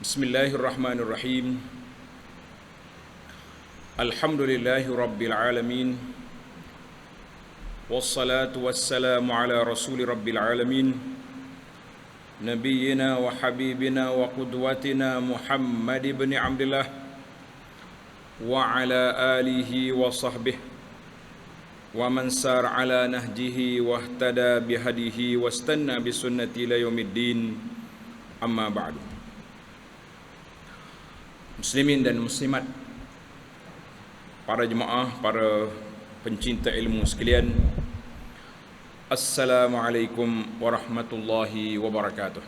Bismillahirrahmanirrahim. Alhamdulillahi rabbil alamin. Wassalatu wassalamu ala rasuli rabbil alamin. Nabiyyina wa habibina wa qudwatina Muhammad ibn Abdullah wa ala alihi wa sahbihi wa man sar ala nahjihi wa ihtada bihadihi wa istanna bisunnati ila yaumiddin. Amma ba'du. Muslimin dan muslimat, para jemaah, para pencinta ilmu sekalian, Assalamualaikum warahmatullahi wabarakatuh.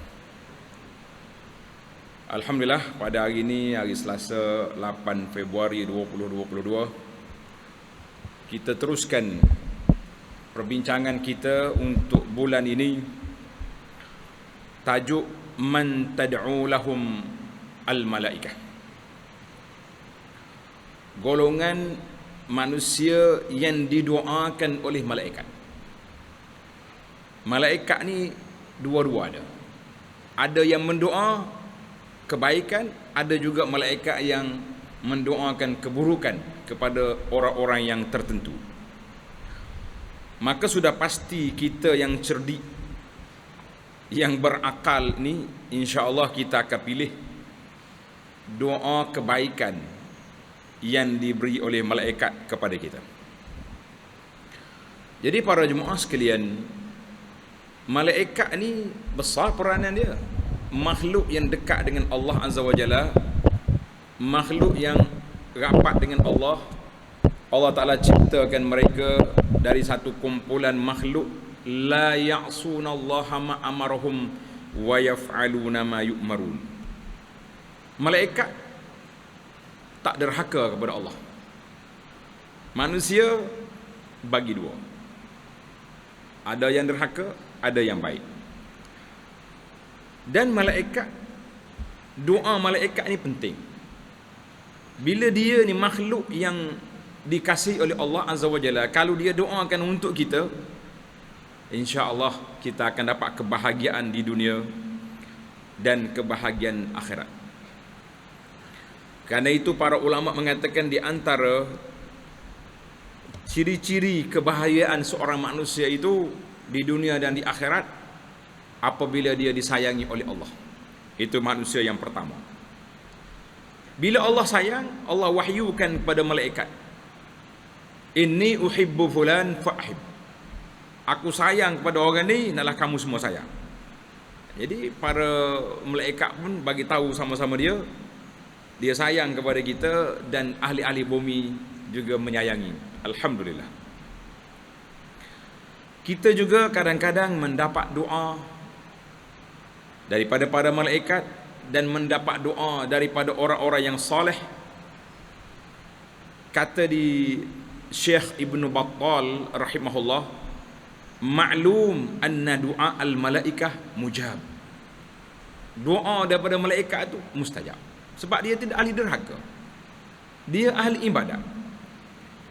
Alhamdulillah, pada hari ini, hari Selasa 8 Februari 2022, kita teruskan perbincangan kita untuk bulan ini. Tajuk Man tad'u lahum al-malaikah. Golongan manusia yang didoakan oleh malaikat. Malaikat ni dua-dua ada. Ada yang mendoa kebaikan, ada juga malaikat yang mendoakan keburukan kepada orang-orang yang tertentu. Maka sudah pasti kita yang cerdik, yang berakal ni, insya-Allah kita akan pilih doa kebaikan yang diberi oleh malaikat kepada kita. Jadi para jemaah sekalian, malaikat ni besar peranan dia. Makhluk yang dekat dengan Allah Azza wa Jalla, makhluk yang rapat dengan Allah. Allah Ta'ala ciptakan mereka dari satu kumpulan makhluk la ya'sunallaha ma amarahum wa yaf'aluna ma yu'marun. Malaikat tak derhaka kepada Allah. Manusia bagi dua. Ada yang derhaka, ada yang baik. Dan malaikat, doa malaikat ni penting. Bila dia ni makhluk yang dikasihi oleh Allah Azza wa Jalla, kalau dia doakan untuk kita, insya-Allah kita akan dapat kebahagiaan di dunia dan kebahagiaan akhirat. Karena itu para ulama mengatakan di antara ciri-ciri kebahagiaan seorang manusia itu di dunia dan di akhirat apabila dia disayangi oleh Allah. Itu manusia yang pertama. Bila Allah sayang, Allah wahyukan kepada malaikat, Inni uhibbu fulan fa'hib. Aku sayang kepada orang ni, hendaklah kamu semua sayang. Jadi para malaikat pun bagi tahu sama-sama dia sayang kepada kita, dan ahli-ahli bumi juga menyayangi. Alhamdulillah. Kita juga kadang-kadang mendapat doa daripada para malaikat dan mendapat doa daripada orang-orang yang soleh. Kata di Syekh Ibn Battal rahimahullah, ma'lum anna du'a al-malaikah mujab. Doa daripada malaikat itu mustajab. Sebab dia tidak ahli derhaka. Dia ahli ibadat.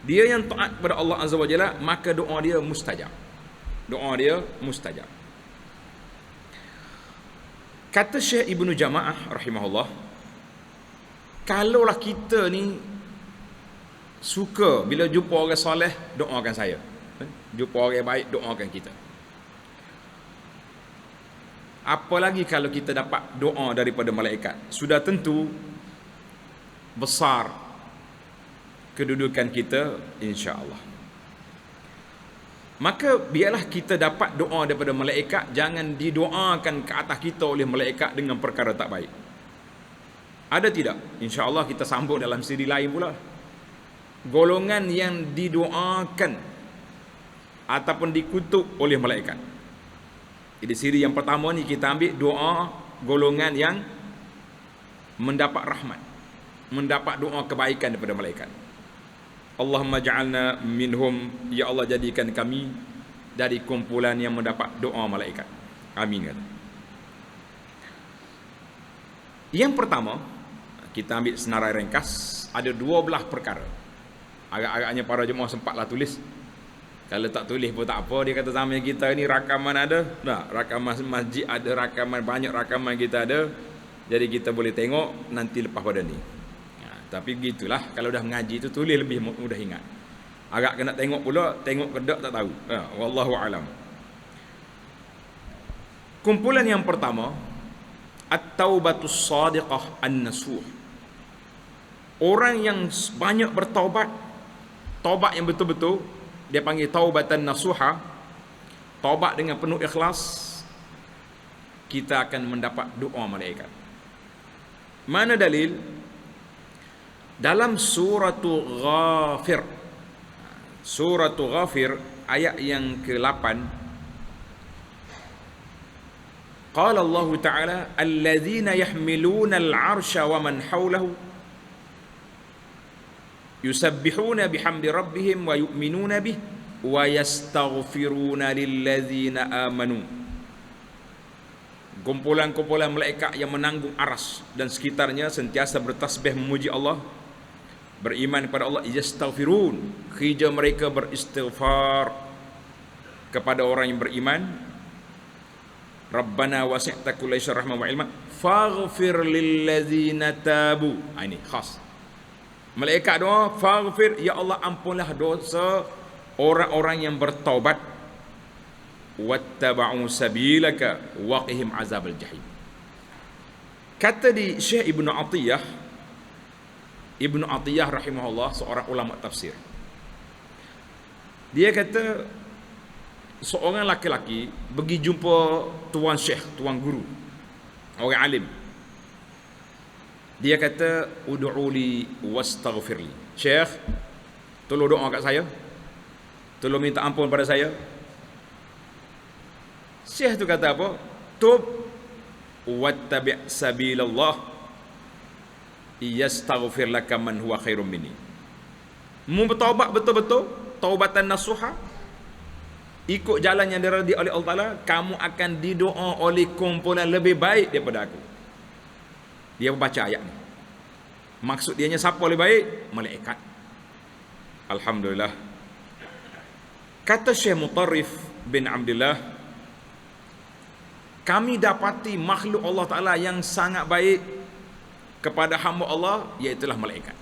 Dia yang taat kepada Allah Azza wa Jalla, maka doa dia mustajab. Doa dia mustajab. Kata Syekh Ibnu Jamaah rahimahullah, kalaulah kita ni suka bila jumpa orang soleh, doakan saya. Jumpa orang baik, doakan kita. Apalagi kalau kita dapat doa daripada malaikat, sudah tentu besar kedudukan kita, insya-Allah. Maka biarlah kita dapat doa daripada malaikat, jangan didoakan ke atas kita oleh malaikat dengan perkara tak baik. Ada tidak? Insya-Allah kita sambung dalam siri lain pula. Golongan yang didoakan ataupun dikutuk oleh malaikat. Jadi siri yang pertama ni kita ambil doa golongan yang mendapat rahmat, mendapat doa kebaikan daripada malaikat. Allahumma ja'alna minhum, ya Allah jadikan kami dari kumpulan yang mendapat doa malaikat. Amin. Yang pertama, kita ambil senarai ringkas, ada 12 perkara. Agak-agaknya para jemaah sempatlah tulis. Kalau tak tulis pun tak apa. Dia kata zaman kita ni rakaman ada. Nah, rakaman masjid ada, rakaman banyak rakaman kita ada. Jadi kita boleh tengok nanti lepas pada ni. Tapi begitulah, kalau dah mengaji tu tulis lebih mudah ingat. Agak kena tengok pula, tengok kedak tak tahu. Wallahu alam. Kumpulan yang pertama, at-taubatus shadiqah an-nasuh. Orang yang banyak bertaubat, taubat yang betul-betul, dia panggil taubatan nasuha, taubat dengan penuh ikhlas, kita akan mendapat doa malaikat. Mana dalil? Dalam suratul Ghafir. Suratul Ghafir ayat yang ke-8. Qala Allah Ta'ala, "Alladzina yahmiluna al-'arsha wa man hawlahu yusabbihuna bihamdi rabbihim wa yu'minuna bih wa yastaghfiruna lilladzina amanu." Kumpulan-kumpulan malaikat yang menanggung aras dan sekitarnya sentiasa bertasbih memuji Allah, beriman kepada Allah, yastaghfirun, kerja mereka beristighfar kepada orang yang beriman. Rabbana wasi'ta kulla syai'in rahmatan wa ilman faghfir lilladzina tabu. Ini khas. Malaikat doa, faghfir, ya Allah ampunlah dosa orang-orang yang bertaubat, wattaba'u sabilaka waqihim azabal jahim. Kata di Syekh Ibnu Atiyah rahimahullah, seorang ulama tafsir. Dia kata seorang laki-laki pergi jumpa tuan syekh, tuan guru, orang alim. Dia kata, ud'uli wastaghfirli. Syekh, tolong doa kat saya. Tolong minta ampun pada saya. Syekh tu kata apa? Tub wattabi' sabilallah yastaghfir laka man huwa khairum minni. Mu bertaubat betul-betul, taubatan nasuha, ikut jalan yang diridai oleh Allah Ta'ala, kamu akan didoa oleh kumpulan lebih baik daripada aku. Dia membaca ayat ni. Maksud dianya siapa lebih baik? Malaikat. Alhamdulillah. Kata Syekh Mutarrif bin Abdullah, kami dapati makhluk Allah Ta'ala yang sangat baik kepada hamba Allah, iaitulah malaikat.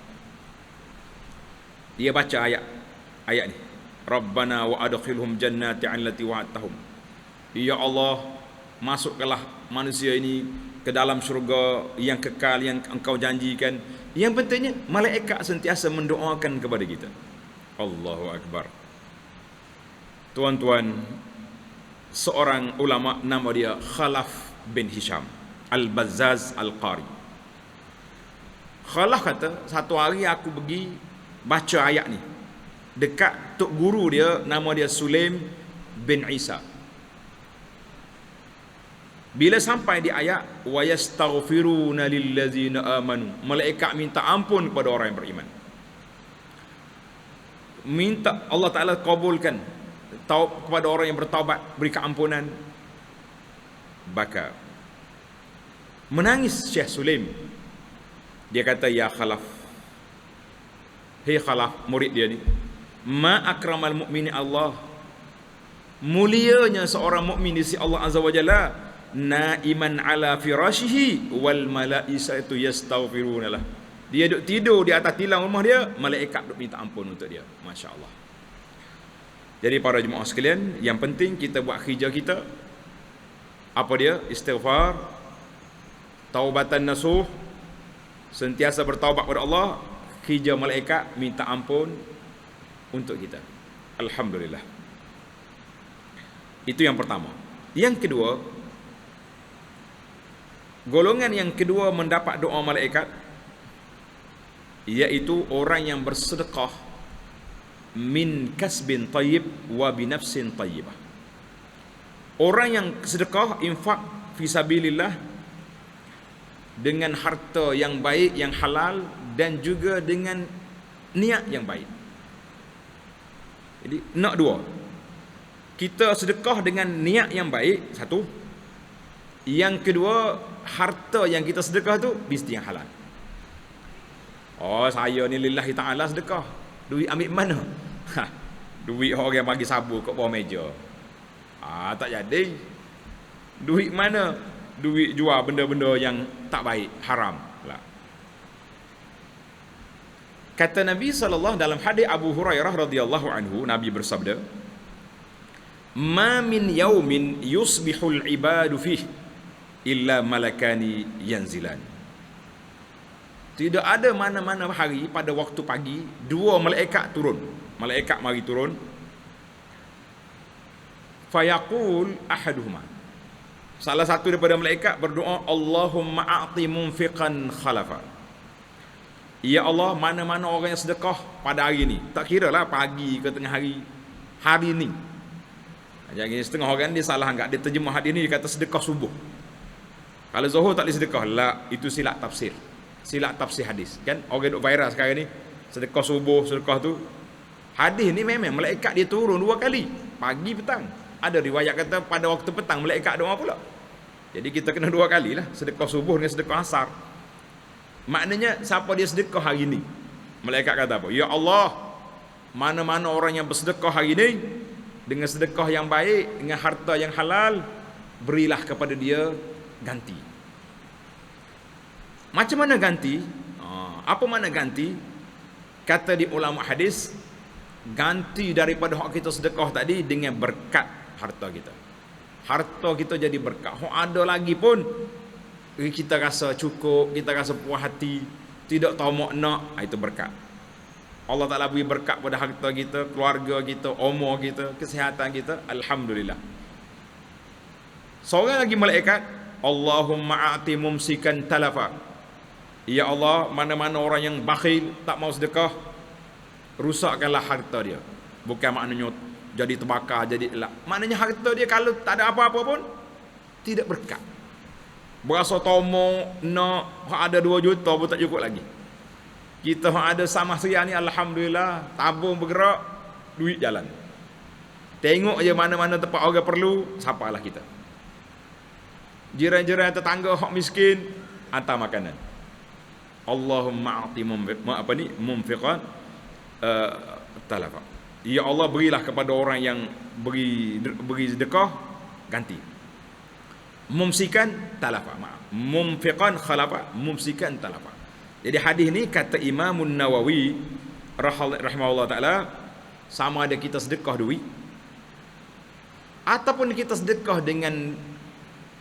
Dia baca ayat ni. Rabbana wa adkhilhum jannati allati wa'adtahum. Ya Allah, masukkanlah manusia ini ke dalam syurga yang kekal yang engkau janjikan. Yang pentingnya malaikat sentiasa mendoakan kepada kita. Allahu akbar. Tuan-tuan, seorang ulama nama dia Khalaf bin Hisham Al-Bazzaz Al-Qari. Khalaf kata, satu hari aku pergi baca ayat ni dekat tok guru dia, nama dia Sulaim bin Isa. Bila sampai di ayat wa yastaghfiruna lillazina amanu, malaikat minta ampun kepada orang yang beriman. Minta Allah Ta'ala kabulkan kepada orang yang bertaubat, beri keampunan. Baka menangis Syekh Sulaim. Dia kata, ya Khalaf, hei Khalaf, murid dia ni, ma akramal mu'mini Allah, mulianya seorang mukmin di sisi Allah Azza wa Jalla, naiman ala firashihi wal malaikatu yastaghfiruna lah. Dia duduk tidur di atas tilam rumah dia, malaikat duduk minta ampun untuk dia. Masya-Allah. Jadi para jemaah sekalian, yang penting kita buat kerja kita. Apa dia? Istighfar, taubatan nasuh, sentiasa bertaubat kepada Allah, kerja malaikat minta ampun untuk kita. Alhamdulillah. Itu yang pertama. Yang kedua, golongan yang kedua mendapat doa malaikat, iaitu orang yang bersedekah min kasbin tayyib wa binafsin tayyibah. Orang yang sedekah, infak fi sabilillah, dengan harta yang baik, yang halal, dan juga dengan niat yang baik. Jadi nak dua, kita sedekah dengan niat yang baik, satu. Yang kedua, harta yang kita sedekah tu mesti yang halal. Oh, saya ni lillahi ta'ala sedekah, duit ambil mana? Duit orang yang bagi sabur kat bawah meja. Tak jadi. Duit mana? duit jual benda-benda yang tak baik, haram lah. Kata Nabi sallallahu dalam hadis Abu Hurairah radhiyallahu anhu, Nabi bersabda, "Ma min yaumin yusbihul ibadu fih illa malakani yanzilan." Tidak ada mana-mana hari pada waktu pagi dua malaikat turun. Malaikat mari turun. Fayaqul ahaduhuma. Salah satu daripada malaikat berdoa, "Allahumma a'ti munfiqan khalafa." Ya Allah, mana-mana orang yang sedekah pada hari ni, tak kira lah pagi ke tengah hari ni. Jadi setengah orang dia salah angkat, dia terjemah hadis ni, dia kata sedekah subuh. Kalau zuhur tak boleh sedekah, lah itu silap tafsir. Silap tafsir hadis. Kan orang duk viral sekarang ni, sedekah subuh, sedekah tu. Hadis ni memang malaikat dia turun 2 kali, pagi petang. Ada riwayat kata pada waktu petang malaikat doa pula. Jadi kita kena 2 kali lah, sedekah subuh dengan sedekah asar. Maknanya siapa dia sedekah hari ni, malaikat kata apa? Ya Allah, mana-mana orang yang bersedekah hari ni dengan sedekah yang baik, dengan harta yang halal, berilah kepada dia ganti. Macam mana ganti? Apa makna ganti? Kata di ulama hadis, ganti daripada hak kita sedekah tadi dengan berkat harta kita. Harta kita jadi berkat. Hak ada lagi pun kita rasa cukup, kita rasa puas hati, tidak tamak nak, itu berkat. Allah Ta'ala beri berkat pada harta kita, keluarga kita, umur kita, kesihatan kita, alhamdulillah. Seorang lagi malaikat, Allahumma a'ti mumsikan talafa. Ya Allah, mana-mana orang yang bakhil, tak mau sedekah, rusakkanlah harta dia. Bukan maknanya jadi terbakar, jadi elak. Maknanya harta dia kalau tak ada apa-apa pun tidak berkat. Berasa tomok nak ada 2 juta pun tak cukup lagi. Kita ada sama serian ni, alhamdulillah, tabung bergerak, duit jalan. Tengok je mana-mana tempat orang perlu, sapalah kita. Jiran-jiran tetangga hak miskin, hantar makanan. Allahumma a'ti munfiqan talafa. Ya Allah, berilah kepada orang yang beri sedekah ganti. Mumsikan talafa, munfiqan khalafa, mumsikan talafa. Jadi hadis ni kata Imam Nawawi rahimahullah taala, sama ada kita sedekah duit ataupun kita sedekah dengan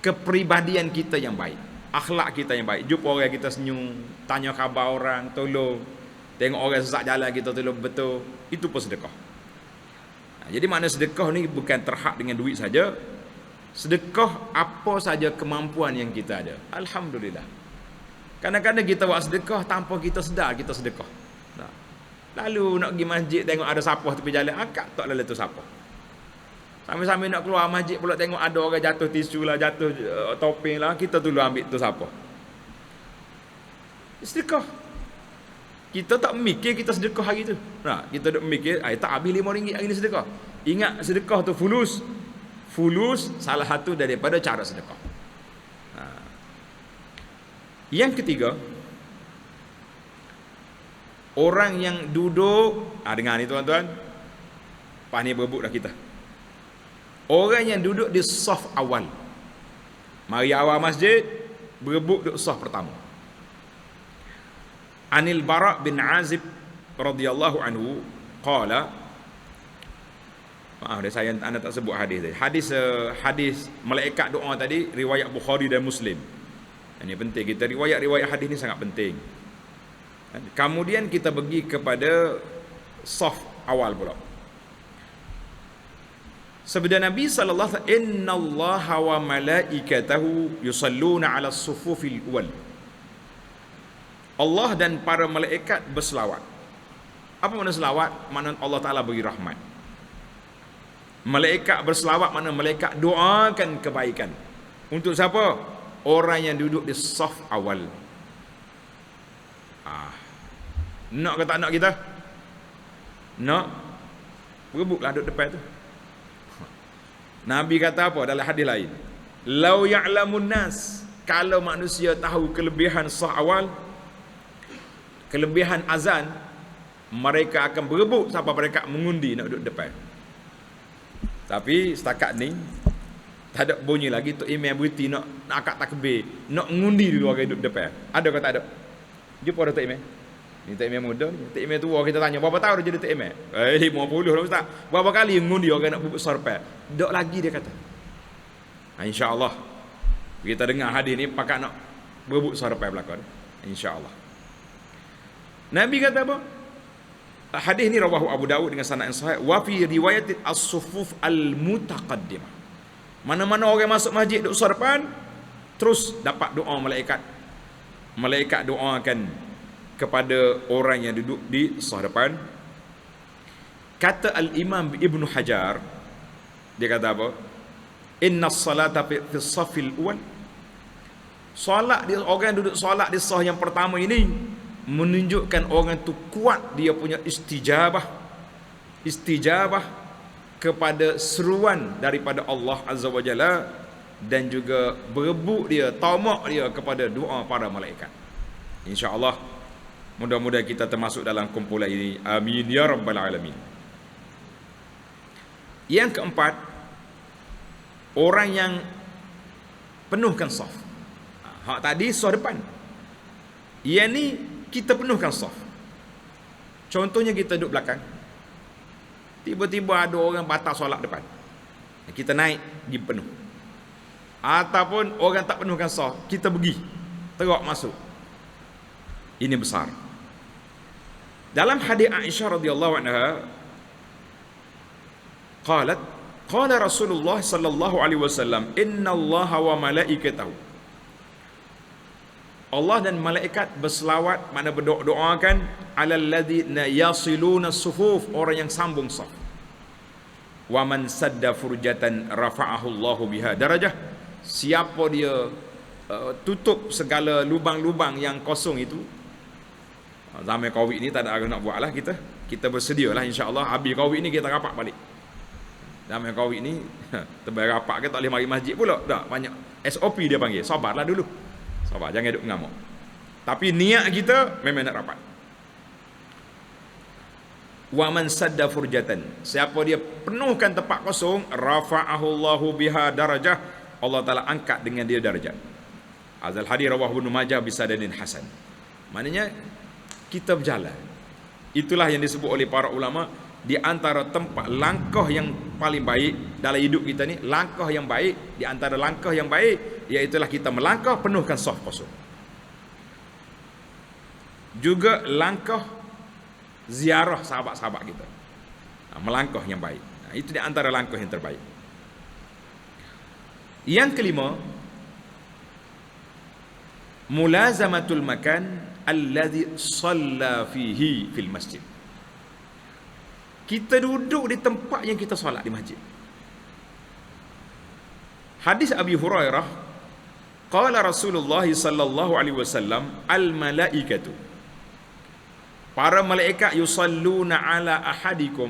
kepribadian kita yang baik, akhlak kita yang baik, jumpa orang kita senyum, tanya khabar orang, tolong, tengok orang sesat jalan kita tolong betul, itu pun sedekah. Jadi makna sedekah ni bukan terhad dengan duit saja. Sedekah apa saja kemampuan yang kita ada, alhamdulillah. Kadang-kadang kita buat sedekah tanpa kita sedar kita sedekah. Lalu nak pergi masjid tengok ada sapah tepi jalan, angkat tak lalu tu sapah. Sambil-sambil nak keluar masjid pula tengok ada orang jatuh tisu lah, jatuh topeng lah, kita dulu ambil tu sapah. Sedekah. Kita tak mikir kita sedekah hari tu. Kita duk mikir, tak habis RM5 hari ni sedekah. Ingat sedekah tu fulus. Fulus salah satu daripada cara sedekah. Yang ketiga, orang yang duduk, dengar ni tuan-tuan, pas ni berebut dah kita. Orang yang duduk di saf awal, mari awal masjid, berebut duduk saf pertama. Anil Bara' bin Azib radhiyallahu anhu qala, maaf saya anda tak sebut hadis tadi. Hadis malaikat doa tadi riwayat Bukhari dan Muslim. Ini penting, kita riwayat hadis ni sangat penting. Kemudian kita pergi kepada saf awal pula. Sabda Nabi sallallahu alaihi wasallam, innallaha wa malaikatahu yusalluna 'alas sufufil awwal. Allah dan para malaikat berselawat. Apa makna selawat? Makna Allah Taala beri rahmat. Malaikat berselawat makna malaikat doakan kebaikan. Untuk siapa? Orang yang duduk di saf awal. Nak ke tak nak kita? Nak. Berebutlah duduk depan tu. Nabi kata apa dalam hadis lain? Lau ya'lamun nas, kalau manusia tahu kelebihan saf awal, kelebihan azan, mereka akan berebut sampai mereka mengundi nak duduk depan. Tapi setakat ni Tak ada bunyi lagi Tok Imam berhenti nak akad takbir, nak ngundi dulu orang duduk depan. Ada ke tak ada? Jumpa ada Tok Imam. Ni Tok Imam muda ni. Tok Imam tua kita tanya, berapa tahun dia jadi Tok Imam? 50 lah ustaz. Berapa kali ngundi orang nak bubuk sorpat? Dok lagi dia kata. Insya-Allah. Kita dengar hadis ni pakat nak bubuk sorpat belakang. Insya-Allah. Nabi kata apa? Hadis ni rawahu Abu Daud dengan sanad yang sahih. Wa fi riwayat as-sufuf al-mutaqaddimah. Mana-mana orang masuk masjid duduk sorpan, terus dapat doa malaikat. Malaikat doakan kepada orang yang duduk di saf depan. Kata Al-Imam Ibn Hajar, dia kata apa? Inna salata fi safil awal. Solat dia, orang yang duduk solat di saf yang pertama ini menunjukkan orang tu kuat dia punya istijabah kepada seruan daripada Allah Azza wa Jalla, dan juga berebut dia, tamak dia kepada doa para malaikat. Insya-Allah mudah-mudahan kita termasuk dalam kumpulan ini. Amin ya rabbal alamin. Yang keempat, orang yang penuhkan saf. Hak tadi saf depan. Yang ni kita penuhkan saf. Contohnya kita duduk belakang, tiba-tiba ada orang batal solat depan, kita naik pergi penuh. Ataupun orang tak penuhkan saf, kita pergi terok masuk. Ini besar. Dalam hadis Aisyah radhiyallahu anha, qala Rasulullah sallallahu alaihi wasallam, innallaha wa malaikatahu, Allah dan malaikat berselawat, makna berdoakan alal ladzina yasiluna sufuf, orang yang sambung saf. Wa man sadda furjatan rafa'ahu Allahu biha darajah, siapa dia tutup segala lubang-lubang yang kosong itu. Zaman Covid ni tak ada arah nak buat lah, kita bersedialah insya-Allah. Habis Covid ni kita rapat balik. Zaman Covid ni terbaik rapat ke tak boleh mari masjid pula. Dah banyak SOP dia panggil. Sabarlah dulu. Sabar, jangan duk mengamuk. Tapi niat kita memang nak rapat. Wa man sadda furjatan, siapa dia penuhkan tempat kosong, rafa'ahu Allahu biha darajah, Allah Taala angkat dengan dia darjat. Azal hadis rawahu Ibnu Majah bisanadin hasan. Maknanya kita berjalan. Itulah yang disebut oleh para ulama, di antara tempat langkah yang paling baik dalam hidup kita ni, langkah yang baik, di antara langkah yang baik iaitulah kita melangkah penuhkan saf kosong. Juga langkah ziarah sahabat-sahabat kita, melangkah yang baik. Itu di antara langkah yang terbaik. Yang kelima, mulazamatul makan alladhi shalla fihi fil masjid. Kita duduk di tempat yang kita solat di masjid. Hadis Abi Hurairah, qala Rasulullah sallallahu alaihi wasallam, al malaikatu, para malaikat yusalluna ala ahadikum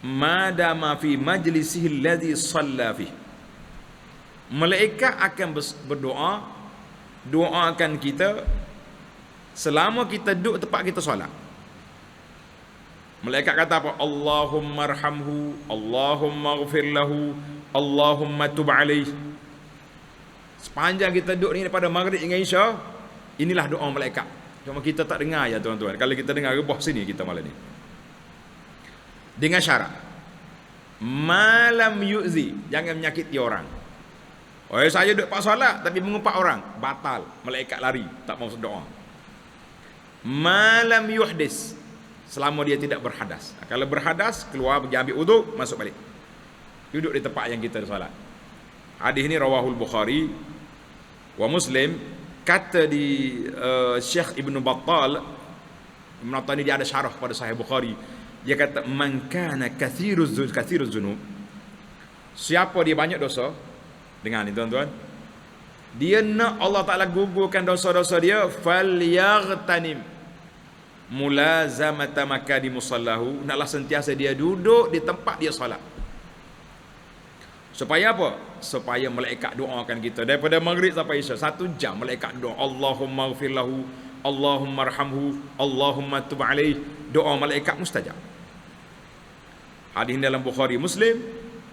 madama fi majlisihi alladhi shalla fihi. Malaikat akan berdoa, doakan kita selama kita duduk tempat kita solat. Malaikat kata apa? Allahumma arhamhu, Allahumma ighfir lahu, Allahumma tub alaih. Sepanjang kita duduk ni daripada maghrib hingga isya, inilah doa malaikat. Cuma kita tak dengar ya tuan-tuan. Kalau kita dengar rebah sini kita malam ni. Dengan syarat malam yu'zi, jangan menyakiti orang. Oh, saya duduk pak solat tapi mengumpat orang, batal. Malaikat lari, tak mau doa. Malam yuhdis, selama dia tidak berhadas. Kalau berhadas, keluar pergi ambil uduk, masuk balik. Duduk di tempat yang kita solat. Hadis ini rawahul Bukhari wa Muslim. Kata di Syekh Ibn Battal, Ibn Battal ni dia ada syarah pada Sahih Bukhari. Dia kata man kana kathiruz dzunub, siapa dia banyak dosa, dengar ni tuan-tuan, dia nak Allah Taala gugurkan dosa-dosa dia, falyaghtanim mulazamata makani musallahu, naklah sentiasa dia duduk di tempat dia solat. Supaya apa? Supaya malaikat doakan kita daripada maghrib sampai isya, 1 jam malaikat doa, Allahumma ighfir lahu, Allahumma arhamhu, Allahumma tub alaih. Doa malaikat mustajab. Hadis dalam Bukhari Muslim.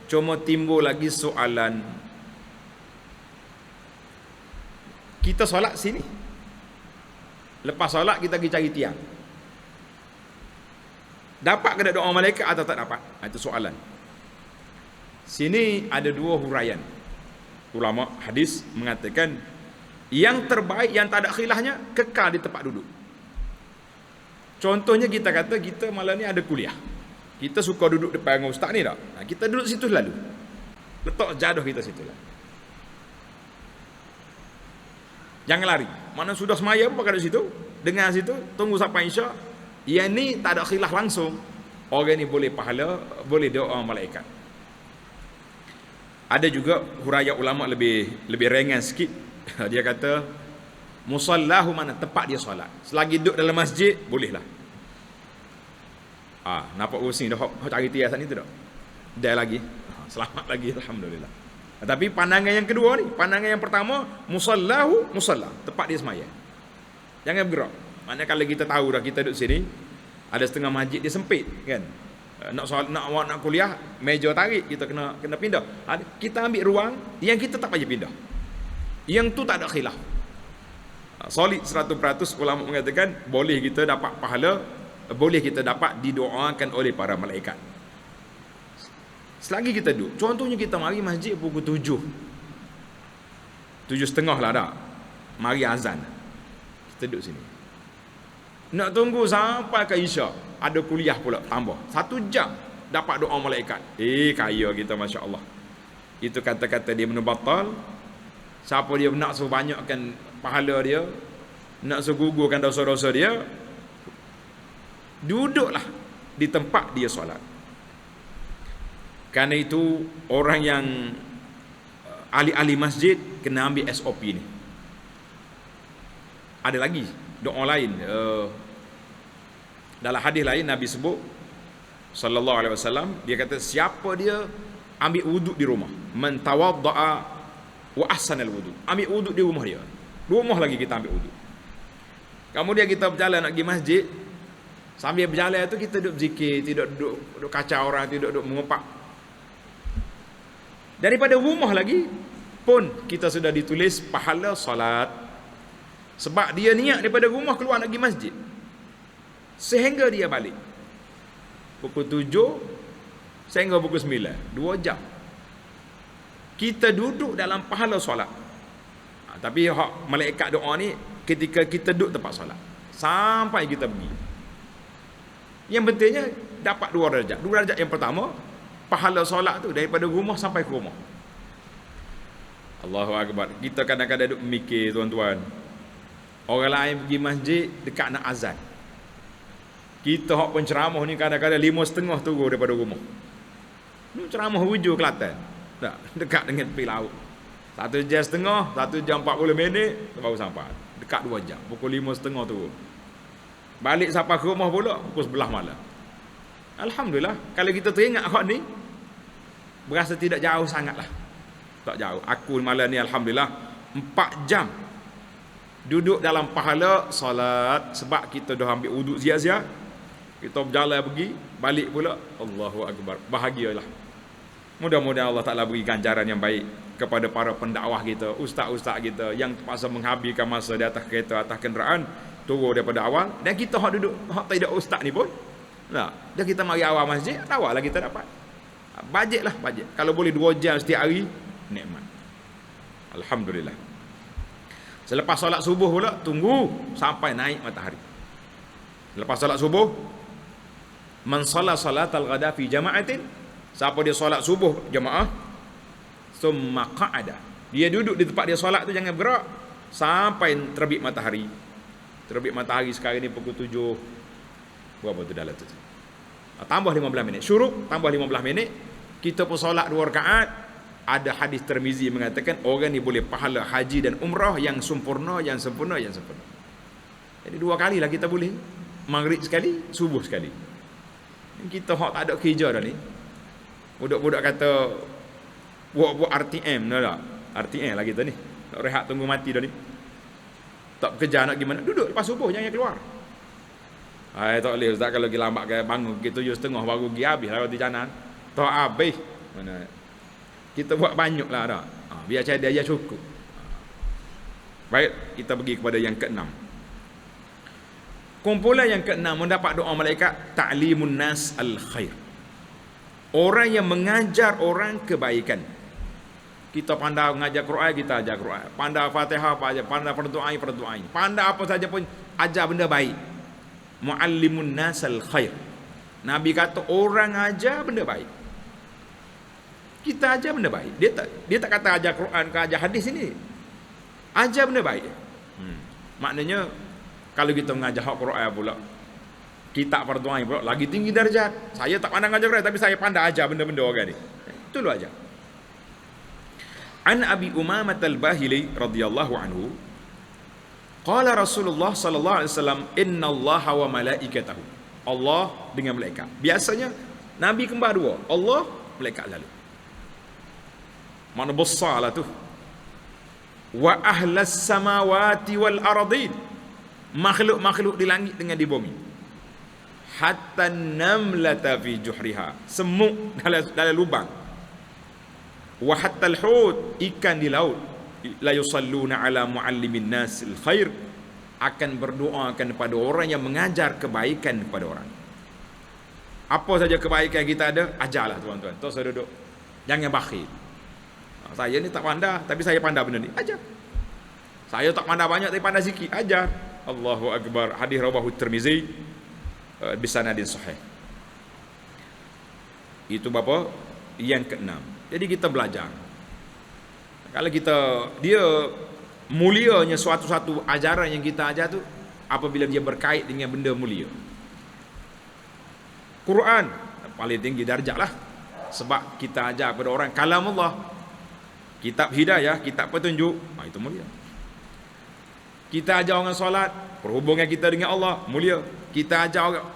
Cuma timbul lagi soalan, Kita solat sini. Lepas solat kita pergi cari tiang. Dapat ke doa malaikat atau tak dapat? Itu soalan. Sini ada dua huraian. Ulama hadis mengatakan yang terbaik, yang tak ada khilafnya, kekal di tempat duduk. Contohnya kita kata kita malam ni ada kuliah. Kita suka duduk depan dengan ustaz ni tak? Kita duduk situ lalu. Letak jadah kita situ lah. Jangan lari. Mana sudah semaya pun pakai situ, dengar situ, tunggu sampai isyak. Yang ni tak ada khilaf langsung. Orang ni boleh pahala, boleh doa malaikat. Ada juga huraian ulama lebih ringan sikit. Dia kata musallahu, mana tempat dia solat. Selagi duduk dalam masjid bolehlah. Nampak pusing dah cari tias ni tu dah. Dah lagi. Selamat lagi, alhamdulillah. Tapi pandangan yang kedua ni, pandangan yang pertama, musallahu, musalla, tempat dia semaya. Jangan bergerak. Maknanya kalau kita tahu dah kita duduk sini, ada setengah masjid dia sempit kan. Nak kuliah, meja tarik, kita kena pindah. Kita ambil ruang yang kita tak payah pindah. Yang tu tak ada khilaf. Solid 100% ulama mengatakan boleh kita dapat pahala, boleh kita dapat didoakan oleh para malaikat. Selagi kita duduk. Contohnya kita mari masjid pukul 7. 7.30 lah dah. Mari azan. Kita duduk sini. Nak tunggu sampai ke isyak. Ada kuliah pula tambah 1 jam dapat doa malaikat. Kaya kita, Masya Allah. Itu kata-kata dia menubatal. Siapa dia nak suruh banyakkan pahala dia, nak suruh gugurkan dosa-dosa dia, duduklah di tempat dia solat. Kerana itu orang yang ahli-ahli masjid kena ambil SOP ni. Ada lagi doa lain. Dalam hadis lain Nabi sebut sallallahu alaihi wasallam, dia kata siapa dia ambil wuduk di rumah, man tawaddaa wa ahsanal wudu, ambil wuduk di rumah dia. Rumah lagi kita ambil wuduk. Kemudian kita berjalan nak pergi masjid, sambil berjalan tu kita duduk zikir, tidak duduk kacau orang, tidak duduk mengumpat. Daripada rumah lagi pun kita sudah ditulis pahala solat. Sebab dia niat daripada rumah keluar nak pergi masjid, sehingga dia balik pukul 7 sehingga pukul 9, 2 jam kita duduk dalam pahala solat. Tapi hak malaikat doa ni ketika kita duduk tempat solat sampai kita pergi. Yang pentingnya dapat 2 darjat. 2 darjat yang pertama, pahala solat tu daripada rumah sampai ke rumah. Allahu Akbar. Kita kadang-kadang duduk mikir, tuan-tuan, orang lain pergi masjid dekat nak azan. Kita hak penceramah ni kadang-kadang 5.30 turun daripada rumah. Ni ceramah hujur Kelantan. Tak, dekat dengan tepi laut. 1 jam setengah, 1 jam 40 minit baru sampai. Dekat 2 jam. Pukul 5.30 turun. Balik sampai ke rumah pula pukul 11 malam. Alhamdulillah, kalau kita teringat hak ni, berasa tidak jauh sangatlah. Tak jauh. Aku malam ni alhamdulillah 4 jam duduk dalam pahala solat, sebab kita dah ambil wuduk zia-zia. Kita berjalan pergi, balik pula. Allahu Akbar. Bahagialah. Mudah-mudahan Allah Ta'ala beri ganjaran yang baik kepada para pendakwah kita, ustaz-ustaz kita yang terpaksa menghabiskan masa di atas kereta, atas kenderaan, turun daripada awal. Dan kita hak duduk, hak tidak ustaz ni pun, nah, dah kita mari awal masjid, awal lah kita dapat. Bajet lah, bajet. Kalau boleh 2 jam setiap hari, nikmat. Alhamdulillah. Selepas solat subuh pula, tunggu sampai naik matahari. Lepas solat subuh, man salla salatal ghada fi jama'atin, siapa dia solat subuh jemaah, summa qa'ada, dia duduk di tempat dia solat tu, jangan bergerak sampai terbit matahari. Terbit matahari sekarang ni pukul 7 berapa tu dalam tu, tambah 15 minit, syuruk tambah 15 minit, kita pun solat 2 rakaat. Ada hadis Tirmizi mengatakan orang ni boleh pahala haji dan umrah yang sempurna, yang sempurna, yang sempurna. Jadi 2 kali lah kita boleh, maghrib sekali, subuh sekali. Kita hak tak ada kerja dah ni. Budak-budak kata buat RTM dah tak? RTM lah kita ni. Nak rehat tunggu mati dah ni. Tak bekerja nak gimana? Duduk lepas subuh, jangan keluar. Tak boleh ustaz, kalau pergi lambat bangun kita 7.30 baru pergi, habis lah roti canang. Tak habis. Mana kita buat banyak lah dah. Biar cadar dia cukup. Baik, kita pergi kepada yang keenam. Kumpulan yang keenam mendapat doa malaikat, ta'limun nas al-khair. Orang yang mengajar orang kebaikan. Kita pandai mengajar Quran, kita ajar Quran. Pandai Fatihah, pandai fardu ain, pandai apa saja pun ajar benda baik. Muallimun nas al-khair. Nabi kata orang ajar benda baik. Kita ajar benda baik. Dia tak kata ajar Quran ke ajar hadis ini. Ajar benda baik. Maknanya kalau kita mengajar hak Quran pula, kitab fardu ain pula lagi tinggi darjat. Saya tak pandang ajar Quran tapi saya pandai ajar benda-benda orang ni. Itu lu ajar. An Abi Umamah Al-Bahili radhiyallahu anhu, qala Rasulullah sallallahu alaihi wasallam, innallaha wa malaikatahu. Allah dengan malaikat. Biasanya Nabi kembar dua, Allah, malaikat lalu. Mana besarlah tu. Wa ahlas samawati wal ardin. Makhluk-makhluk di langit dengan di bumi. Hatta namlata fi juhriha. Semut dalam lubang. Wa hatta al-hut, ikan di laut, la yusalluna ala muallimin nas al-khair, akan berdoa kepada orang yang mengajar kebaikan kepada orang. Apa saja kebaikan kita ada, ajarlah tuan-tuan. Terus saya duduk. Jangan bakhil. Saya ni tak pandai tapi saya pandai benda ni, ajar. Saya tak pandai banyak tapi pandai sikit, ajar. Allahu akbar. Hadis rawahu Tirmizi bisanadin sahih. Itu bapa yang keenam. Jadi kita belajar. Kalau kita, dia mulianya suatu-suatu ajaran yang kita ajar tu apabila dia berkait dengan benda mulia. Quran paling tinggi darjat lah. Sebab kita ajar kepada orang kalam Allah. Kitab hidayah, kitab petunjuk, itu mulia. Kita ajar orang solat, perhubungan kita dengan Allah, mulia. Kita ajar orang.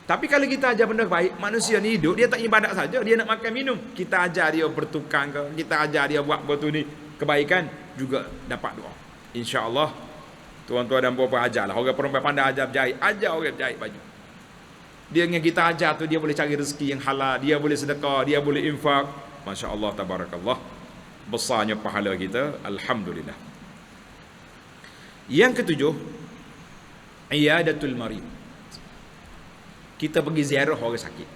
Tapi kalau kita ajar benda baik, manusia ni hidup, dia tak ibadat saja, dia nak makan minum. Kita ajar dia bertukang ke, kita ajar dia buat betul ni, kebaikan, juga dapat doa. InsyaAllah, tuan-tuan dan puan-puan ajarlah. Orang perempuan pandai ajar berjahit, ajar orang berjahit baju. Dia dengan kita ajar tu, dia boleh cari rezeki yang halal, dia boleh sedekah, dia boleh infak. Masya Allah, tabarakallah. Besarnya pahala kita, alhamdulillah. Yang ketujuh, iyadatul marid. Kita pergi ziarah orang sakit.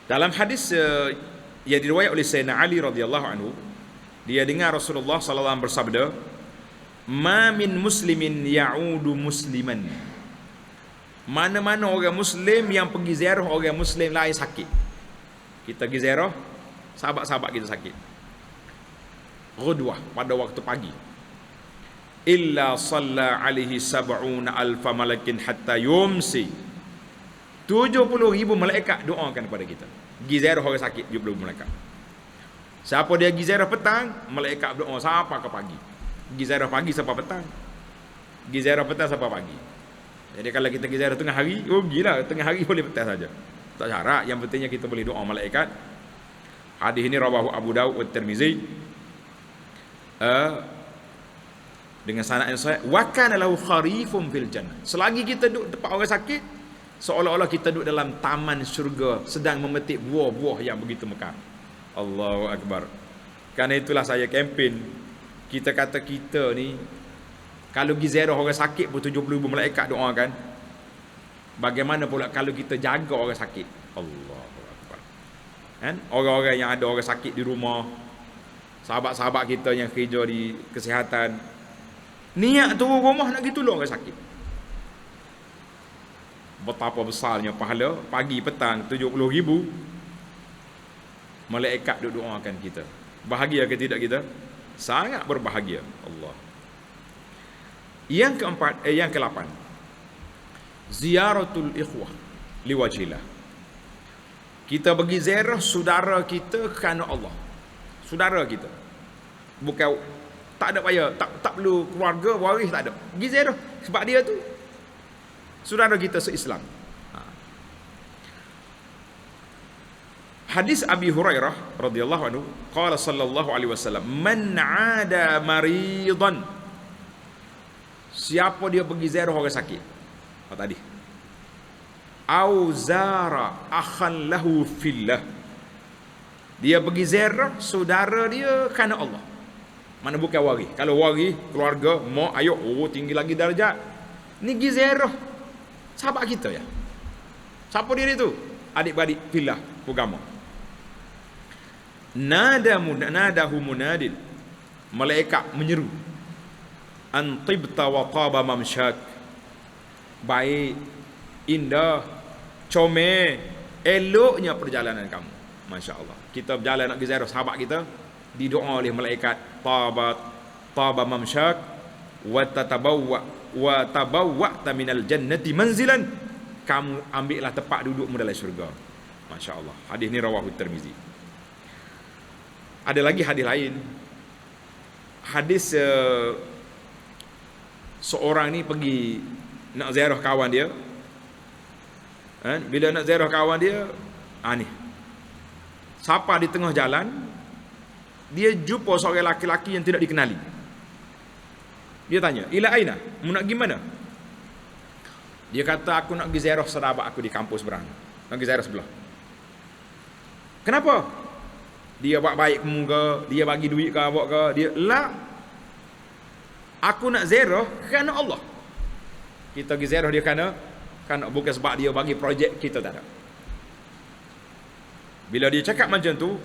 Dalam hadis yang diriwayat oleh Sayyidina Ali radhiyallahu anhu, dia dengar Rasulullah sallallahu alaihi wasallam bersabda, "Ma min muslimin ya'udu musliman." Mana-mana orang muslim yang pergi ziarah orang muslim lain sakit. Kita pergi ziarah sahabat-sahabat kita sakit. Ghudwah, pada waktu pagi. Illa salla alaihi sab'una alfa malakin hatta yumsi. 70,000 malaikat doakan kepada kita. Pergi ziarah orang sakit, 70,000 malaikat. Siapa dia pergi ziarah petang, malaikat berdoa sampai ke pagi. Pergi ziarah pagi sampai petang. Pergi ziarah petang sampai pagi. Jadi kalau kita pergi ziarah tengah hari, gila, tengah hari boleh petang saja. Tak syarat, yang pentingnya kita boleh doa malaikat. Hadis ini rawahu Abu Daud wa Tirmizi. Dengan sanad yang sahih, wa kana lahu kharifun fil jannah. Selagi kita duduk tempat orang sakit, seolah-olah kita duduk dalam taman syurga sedang memetik buah-buah yang begitu mekar. Allahu akbar. Karena itulah saya kempen. Kita kata kita ni kalau pergi ziarah orang sakit pun 70,000 malaikat doakan. Bagaimana pula kalau kita jaga orang sakit? Allahu akbar. Kan? Orang-orang yang ada orang sakit di rumah, sahabat-sahabat kita yang kerja di kesihatan, niat turun rumah nak pergi tolong orang sakit. Betapa besarnya pahala. Pagi petang 70,000 malaikat duk doakan kita. Bahagia ke tidak kita? Sangat berbahagia. Allah. Yang keempat, yang ke-8, ziyaratul ikhwah liwajhillah. Kita pergi ziarah saudara kita kerana Allah. Saudara kita. Bukan, tak ada payah, tak perlu keluarga, waris, tak ada. Pergi ziarah sebab dia tu saudara kita se-Islam. Hadis Abi Hurairah radhiyallahu anhu, qala sallallahu alaihi wasallam, man 'ada maridan. Siapa dia pergi ziarah orang sakit? Apa tadi? Au zara akhan lahu fillah. Dia pergi ziarah saudara dia kerana Allah. Mana bukan waris. Kalau waris, keluarga, mak, ayah, oh tinggi lagi darjat. Ni pergi ziarah sahabat kita ya. Siapa dia tu? Adik-beradik filah agama. Nadahu munadin. Malaikat menyeru. An tibta wa taba mamsyak. Baik, indah, comel, eloknya perjalanan kamu. Masya-Allah. Kita berjalan nak pergi ziarah sahabat kita, didoa oleh malaikat, taba mamsyak wa tabawwa'ta minal jannati manzilan. Kamu ambillah tempat dudukmu dalam syurga. Masya-Allah. Hadis ni rawahu Tirmizi. Ada lagi hadis lain. Hadis seorang ni pergi nak ziarah kawan dia. Bila nak ziarah kawan dia, ni siapa di tengah jalan, dia jumpa seorang laki-laki yang tidak dikenali. Dia tanya, ila aina? Mu nak pergi mana? Dia kata, aku nak pergi ziarah sahabat aku di kampus berang. Nak pergi ziarah sebelah. Kenapa? Dia buat baik ke muka, dia bagi duit ke awak ke, dia la. Aku nak ziarah kerana Allah. Kita pergi ziarah dia kerana bukan sebab dia bagi projek, kita tak ada. Bila dia cakap macam tu,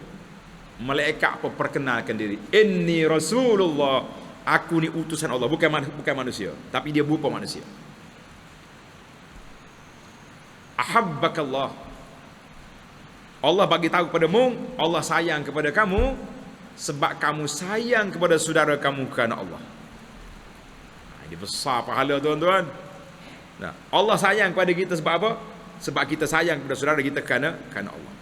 malaikat pun perkenalkan diri. Inni Rasulullah, aku ni utusan Allah, bukan manusia, tapi dia berupa manusia. Ahabbakallah, Allah bagi tahu kepadamu, Allah sayang kepada kamu sebab kamu sayang kepada saudara kamu kerana Allah. Ini besar pahala tuan-tuan. Nah, Allah sayang kepada kita sebab apa? Sebab kita sayang kepada saudara kita kerana Allah.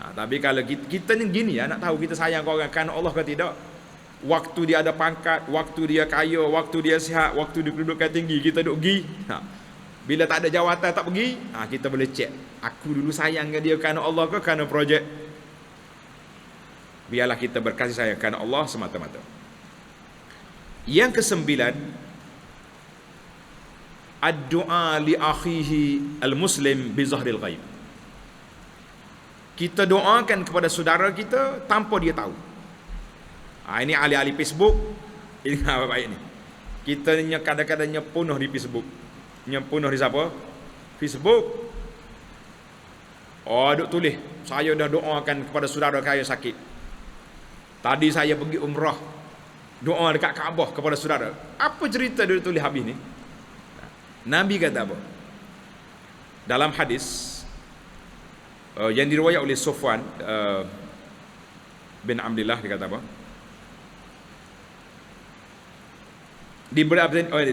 Tapi kalau kita ni gini ya, nak tahu kita sayang ke orang kerana Allah ke tidak. Waktu dia ada pangkat, waktu dia kaya, waktu dia sihat, waktu dia kedudukan tinggi, kita duk pergi. Bila tak ada jawatan tak pergi, kita boleh cek. Aku dulu sayang ke dia kerana Allah ke kerana projek. Biarlah kita berkasih sayang kerana Allah semata-mata. Yang kesembilan, ad-du'a li akhihi al-muslim bi zahril ghaib. Kita doakan kepada saudara kita tanpa dia tahu. Ini ahli-ahli Facebook. Ini apa baik ni. Kita ni kadang-kadangnya penuh di Facebook. Penuh di siapa? Facebook. Duk tulis, saya dah doakan kepada saudara saya sakit. Tadi saya pergi umrah, doa dekat Kaabah kepada saudara. Apa cerita dia tulis habis ni? Nabi kata apa? Dalam hadis yang diriwayat oleh Sufwan bin Abdullah, dia kata apa?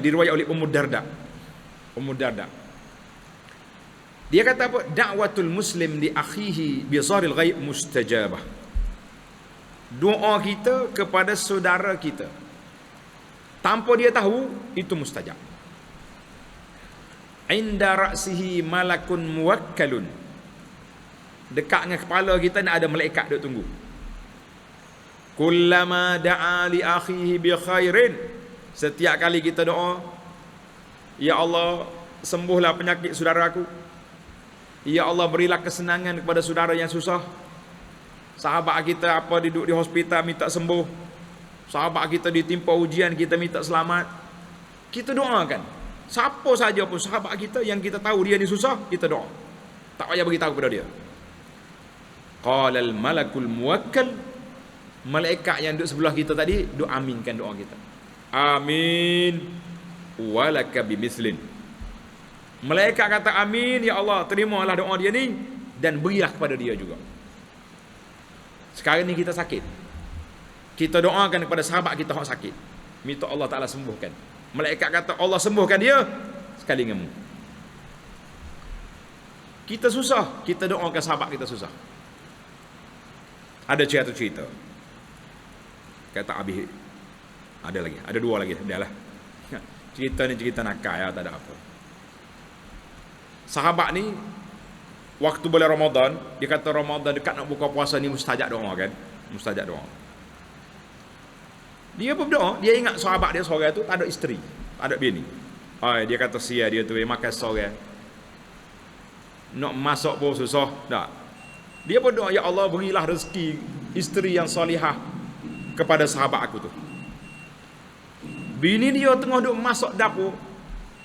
Diriwayat oleh Ummu Darda. Dia kata apa? Da'watul muslim li akhihi bi zaril ghaib mustajabah. Doa kita kepada saudara kita tanpa dia tahu, itu mustajab. Inda ra'sihi malakun muwakkalun. Dekat dengan kepala kita ni ada malaikat duk tunggu. Kullama da'a li akhihi bi khairin. Setiap kali kita doa, ya Allah, sembuhlah penyakit saudara aku. Ya Allah, berilah kesenangan kepada saudara yang susah. Sahabat kita apa duduk di hospital minta sembuh. Sahabat kita ditimpa ujian, kita minta selamat. Kita doakan. Siapa saja pun sahabat kita yang kita tahu dia ni susah, kita doa. Tak payah bagi tahu kepada dia. Qalal malakul muwakkal, malaikat yang duduk sebelah kita tadi duk aminkan doa kita. Amin walaka bimislin. Malaikat kata amin, ya Allah, terimalah doa dia ni dan berilah kepada dia juga. Sekarang ni kita sakit, kita doakan kepada sahabat kita yang sakit, minta Allah Ta'ala sembuhkan. Malaikat kata Allah sembuhkan dia sekali dengan mu. Kita susah, kita doakan sahabat kita susah. Ada cerita kata Abi, ada lagi, ada dua lagi, dah lah. Cerita ni cerita nakal ya, tak ada apa. Sahabat ni waktu bulan Ramadan, dia kata Ramadan dekat nak buka puasa ni mustajab doa kan, mustajab doa. Dia pun berdoa, dia ingat sahabat dia seorang tu tak ada isteri, tak ada bini. Dia kata sia dia tu makan seorang, nak masuk pun susah. Tak. Dia berdoa, ya Allah, berilah rezeki isteri yang solihah kepada sahabat aku tu. Bini dia tengah duk masuk dapur,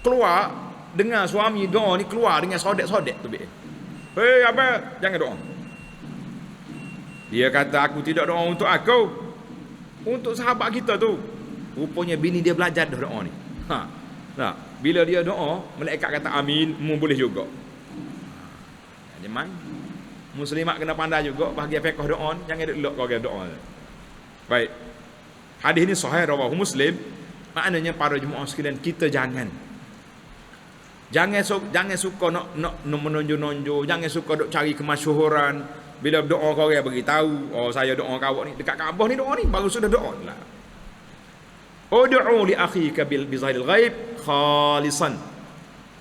keluar dengar suami doa ni, keluar dengan sodek-sodek tu. Hei apa? Jangan doa. Dia kata, aku tidak doa untuk aku, untuk sahabat kita tu. Rupanya bini dia belajar dah doa ni. Nah, bila dia doa, malaikat kata amin, mu boleh juga. Jadi man, muslimat kena pandai juga bahagian fiqh doa, jangan duk kau doa. Baik. Hadis ini sahih rawahu Muslim. Maknanya para jemaah sekalian, kita jangan suka nak menonjol-nonjol, jangan suka duk cari kemasyhuran. Bila doa kau orang beritahu, oh saya doa kau ni dekat Kaabah ni, doa ni baru sudah doa lah. Ud'u li akhika bil bizahil ghaib khalisan.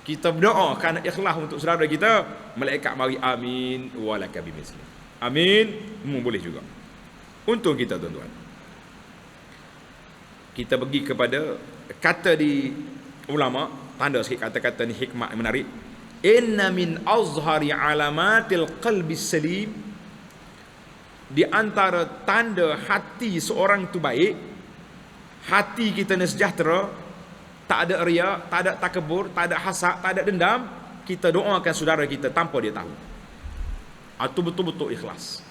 Kita berdoa kerana ikhlas untuk saudara kita, malaikat mari amin walaka bimisli. Amin, boleh juga. Untuk kita tuan-tuan. Kita pergi kepada kata di ulama, tanda sikit kata-kata ni hikmah yang menarik. Inna min azhari alamatil qalbi salim, di antara tanda hati seorang tu baik, hati kita ni sejahtera, tak ada riak, tak ada takabur, tak ada hasad, tak ada dendam, kita doakan saudara kita tanpa dia tahu. Itu betul-betul ikhlas.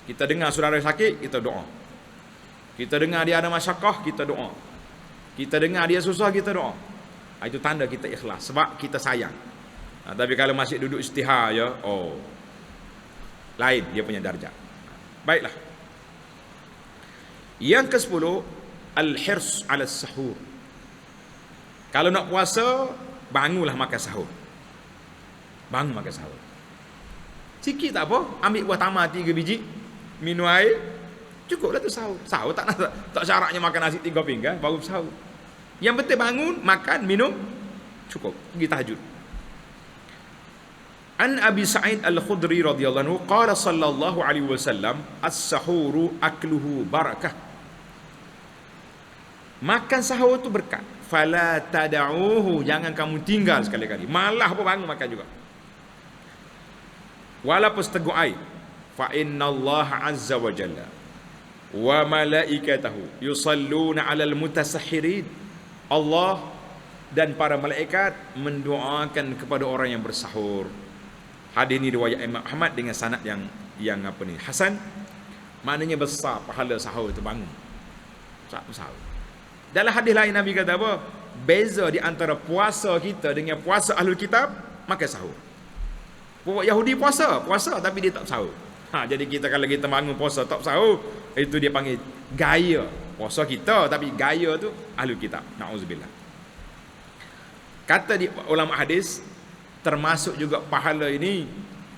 Kita dengar saudara sakit, kita doa. Kita dengar dia ada masyarakat, kita doa. Kita dengar dia susah, kita doa. Itu tanda kita ikhlas, sebab kita sayang. Tapi kalau masih duduk istihar ya, lain dia punya darjat. Baiklah. Yang ke-10, al-hirs 'ala sahur. Kalau nak puasa, bangunlah makan sahur. Bangun makan sahur. Sikit tak apa, ambil buah tamar 3 biji, minum air, cukuplah tu sahur. Sahur tak syaratnya makan nasi 3 pinggan baru sahur. Yang penting bangun, makan, minum, cukup. Pergi tahajud. An Abi Sa'id Al-Khudri radhiyallahu anhu qala sallallahu alaihi wasallam, as-sahuru akluhu barakah. Makan sahur tu berkat. Fala tad'uhu, jangan kamu tinggal sekali-kali. Malah pun bangun makan juga. Walaupun seteguk air. Fa innallaha azza wa jalla wa malaikatahu yusalluna 'alal mutasahhirin. Allah dan para malaikat mendoakan kepada orang yang bersahur. Hadis ini riwayat Imam Ahmad dengan sanad yang hasan. Maknanya besar pahala sahur itu, bangun sahur. Dalam hadis lain Nabi kata apa? Beza di antara puasa kita dengan puasa ahlul kitab, makan sahur. Yahudi puasa tapi dia tak sahur. Jadi kita kalau kita bangun puasa tak sahur, itu dia panggil gaya. Puasa kita tapi gaya tu ahlul kitab. Nauzubillah. Kata di ulama hadis, termasuk juga pahala ini,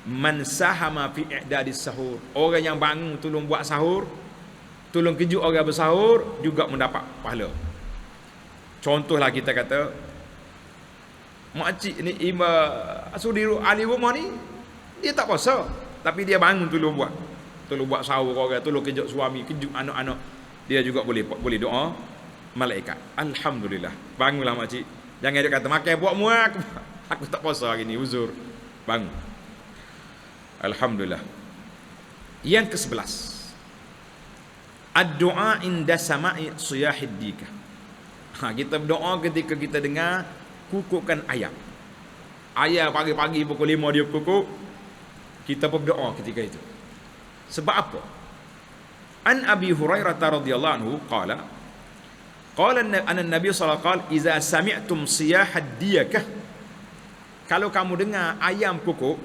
man sahama fi i'dadis sahur. Orang yang bangun tolong buat sahur, tolong kejut orang bersahur, juga mendapat pahala. Contohlah kita kata, makcik ni Sudiru ahli rumah ni, dia tak puasa tapi dia bangun tolong buat sahur orang, tolong kejut suami, kejut anak-anak, dia juga boleh doa malaikat. Alhamdulillah. Bangunlah makcik. Jangan dia kata makan buat muak, aku tak puasa hari ni, uzur. Bangun. Alhamdulillah. Yang ke-11, ad-du'a inda sama'i siyahid dika. Kita berdoa ketika kita dengar kukukan ayam. Ayam pagi-pagi pukul 5 dia kukuk, kita pun berdoa ketika itu. Sebab apa? An Abi Hurairah radhiyallahu anhu qala anna Nabi sallallahu alaihi wasallam iza sami'tum siyahad diyakah, kalau kamu dengar ayam kukuk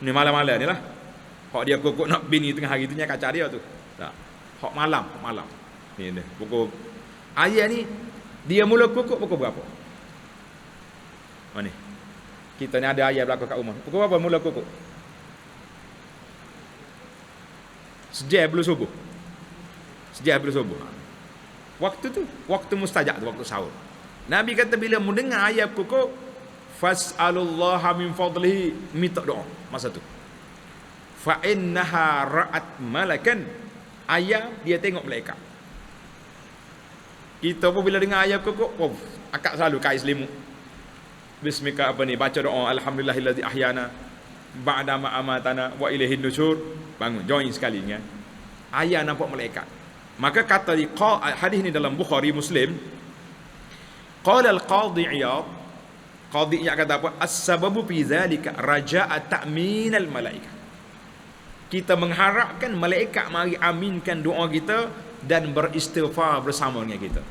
ni malam-malam ni lah, hak dia kukuk nak bini tengah hari tu nya kacau dia tu. Tak. Hak malam. Ni dia. Pukul ayam ni dia mula kukuk pukul berapa? Mana? Kita ni ada ayam belakang kat rumah. Pukul berapa mula kukuk? Sejam belum subuh. Waktu tu, waktu mustajab tu, waktu sahur. Nabi kata bila mendengar ayam kukuk, fas'alullaha min fadlihi, minta doa masa tu. Fa innaha ra'at malakan, ayam dia tengok malaikat. Kita pun bila dengar ayam kukuk, akak selalu kait selimut. Bismika baca doa alhamdulillahillazi ahyana ba'da ma amatana wa ilaihin nusyur. Bangun, join sekali kan. Ayah nampak malaikat. Maka kata di hadis ini dalam Bukhari Muslim, qala al-qadhi Iyad, qadhi Iyad kata apa? As-sababu fi dzalika raja'a ta'min al-malaikah. Kita mengharapkan malaikat mari aminkan doa kita dan beristighfar bersama dengan kita.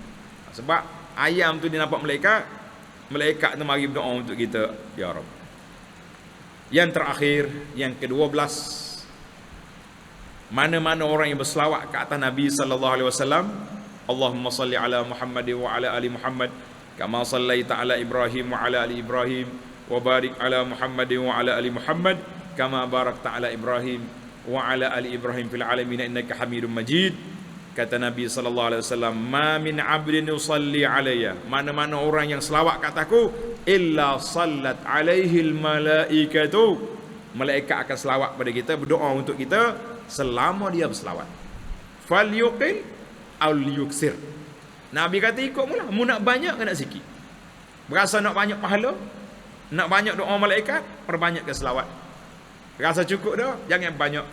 Sebab ayam tu dia nampak malaikat tu mari berdoa untuk kita, ya Rabb. Yang terakhir, yang ke-12, mana-mana orang yang berselawat ke atas Nabi sallallahu alaihi wasallam, Allahumma salli ala Muhammad wa ala ali Muhammad kama sallaita ala Ibrahim wa ala ali Ibrahim wa barik ala Muhammad wa ala ali Muhammad kama barakta ala Ibrahim wa ala ali Ibrahim fil alamin innaka Hamidum Majid. Kata Nabi sallallahu alaihi wasallam, ma min 'abdin yusalli alayya, mana-mana orang yang selawat kataku, illa sallat alaihi al malaikatu, malaikat akan selawat pada kita, berdoa untuk kita selama dia berselawat. Falyuqil aw liyuksir. Nabi kata ikut mula, mu nak banyak ke nak sikit? Berasa nak banyak pahala, nak banyak doa malaikat, perbanyakkan selawat. Rasa cukup dah, jangan banyak.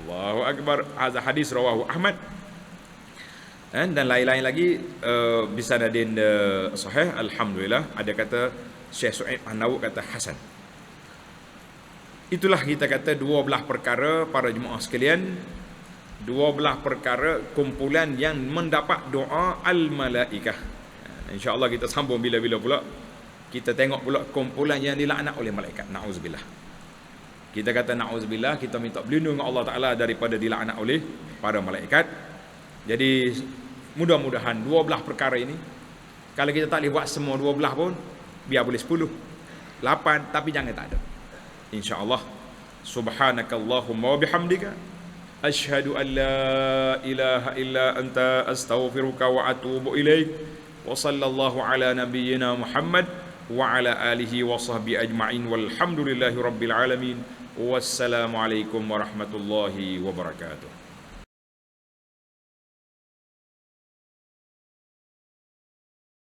Allahu akbar. Hadis hadis rawahu Ahmad. Dan lain-lain lagi bisanadin sahih, alhamdulillah. Ada kata Syekh Su'aib An-Nawawi kata hasan. Itulah kita kata 12 perkara para jemaah sekalian, 12 perkara kumpulan yang mendapat doa al-malaikah. InsyaAllah kita sambung bila-bila pula. Kita tengok pula kumpulan yang dilaknat oleh malaikat. Na'udzubillah. Kita kata na'udzubillah, kita minta berlindung dengan Allah Ta'ala daripada dilaknat oleh para malaikat. Jadi mudah-mudahan 12 perkara ini, kalau kita tak boleh buat semua 12 pun, biar boleh 10, 8, tapi jangan tak ada. InsyaAllah. Subhanakallahumma wa bihamdika asyhadu an la ilaha illa anta astaghfiruka wa atubu ilaik. Wa sallallahu ala nabiyyina Muhammad wa ala alihi wa sahbihi ajma'in walhamdulillahi rabbil alamin. Wassalamualaikum warahmatullahi wabarakatuh.